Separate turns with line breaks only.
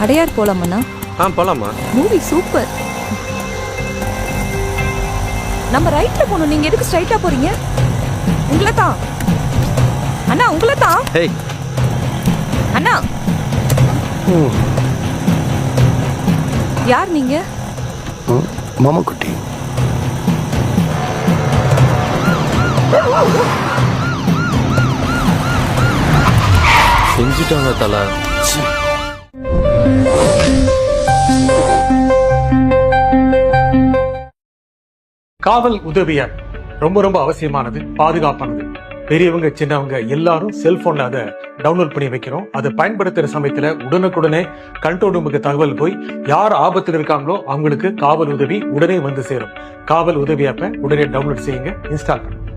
அடையார் போலாமண்ணா?
போலாமா?
Movie super. நம்ம ரைட்ல போகணும். நீங்க எதுக்கு ஸ்ட்ரைட்டா போறீங்க? உங்களை தான் அண்ணா, உங்களை தான் அண்ணா. யார் நீங்க?
மாமா குட்டி.
செஞ்சுட்டாங்க தல.
காவல் உதவியார் ரொம்ப ரொம்ப அவசியமானது, பாதுகாப்பானது. பெரியவங்க சின்னவங்க எல்லாரும் செல்போன்ல அதை டவுன்லோட் பண்ணி வைக்கிறோம். அதை பயன்படுத்துற சமயத்துல உடனுக்குடனே கண்ட்ரோல் ரூமுக்கு தகவல் போய் யார் ஆபத்தில் இருக்காங்களோ அவங்களுக்கு காவல் உதவி உடனே வந்து சேரும். காவல் உதவி ஆப்பை உடனே டவுன்லோட் செய்யுங்க, இன்ஸ்டால் பண்ணுங்க.